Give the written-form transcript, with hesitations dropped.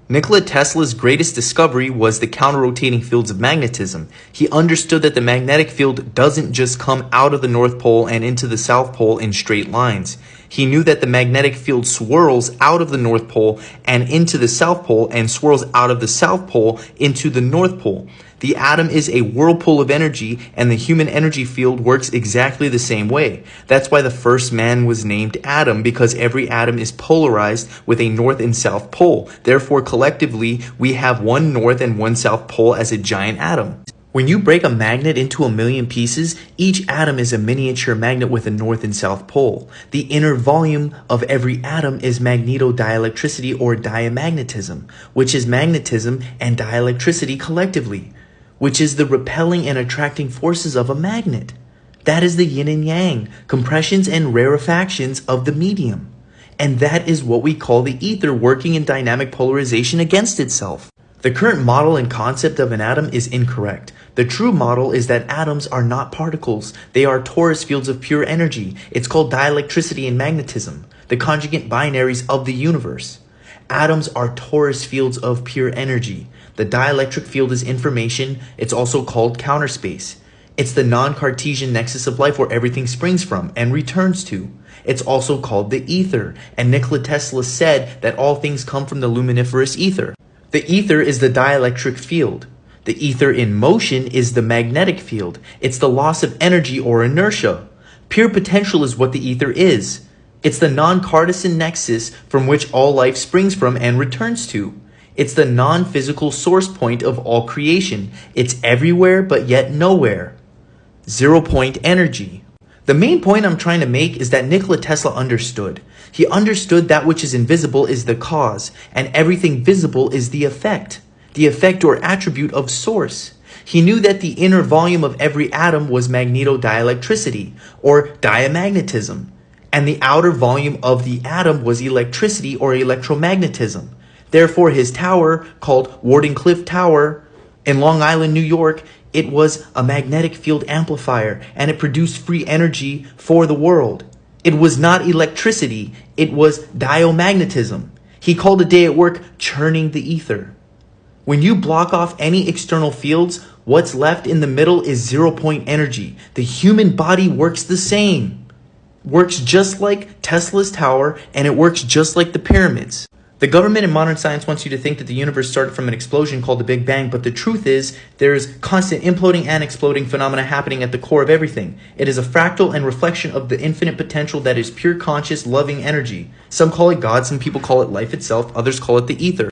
Nikola Tesla's greatest discovery was the counter-rotating fields of magnetism. He understood that the magnetic field doesn't just come out of the North Pole and into the South Pole in straight lines. He knew that the magnetic field swirls out of the North Pole and into the South Pole and swirls out of the South Pole into the North Pole. The atom is a whirlpool of energy, and the human energy field works exactly the same way. That's why the first man was named Adam, because every atom is polarized with a north and south pole. Therefore, collectively, we have one north and one south pole as a giant atom. When you break a magnet into a million pieces, each atom is a miniature magnet with a north and south pole. The inner volume of every atom is magnetodielectricity or diamagnetism, which is magnetism and dielectricity collectively, which is the repelling and attracting forces of a magnet. That is the yin and yang, compressions and rarefactions of the medium. And that is what we call the ether working in dynamic polarization against itself. The current model and concept of an atom is incorrect. The true model is that atoms are not particles. They are torus fields of pure energy. It's called dielectricity and magnetism, the conjugate binaries of the universe. Atoms are torus fields of pure energy. The dielectric field is information. It's also called counter space. It's the non-Cartesian nexus of life where everything springs from and returns to. It's also called the ether. And Nikola Tesla said that all things come from the luminiferous ether. The ether is the dielectric field. The ether in motion is the magnetic field. It's the loss of energy or inertia. Pure potential is what the ether is. It's the non-Cartesian nexus from which all life springs from and returns to. It's the non-physical source point of all creation. It's everywhere but yet nowhere. 0-point energy. The main point I'm trying to make is that Nikola Tesla understood. He understood that which is invisible is the cause, and everything visible is the effect or attribute of source. He knew that the inner volume of every atom was magnetodielectricity, or diamagnetism, and the outer volume of the atom was electricity or electromagnetism. Therefore, his tower, called Wardenclyffe Tower in Long Island, New York, it was a magnetic field amplifier, and it produced free energy for the world. It was not electricity, it was diamagnetism. He called a day at work churning the ether. When you block off any external fields, what's left in the middle is 0-point energy. The human body works the same. Works just like Tesla's tower, and it works just like the pyramids. The government in modern science wants you to think that the universe started from an explosion called the Big Bang, but the truth is there's constant imploding and exploding phenomena happening at the core of everything. It is a fractal and reflection of the infinite potential that is pure conscious, loving energy. Some call it God, some people call it life itself, others call it the ether.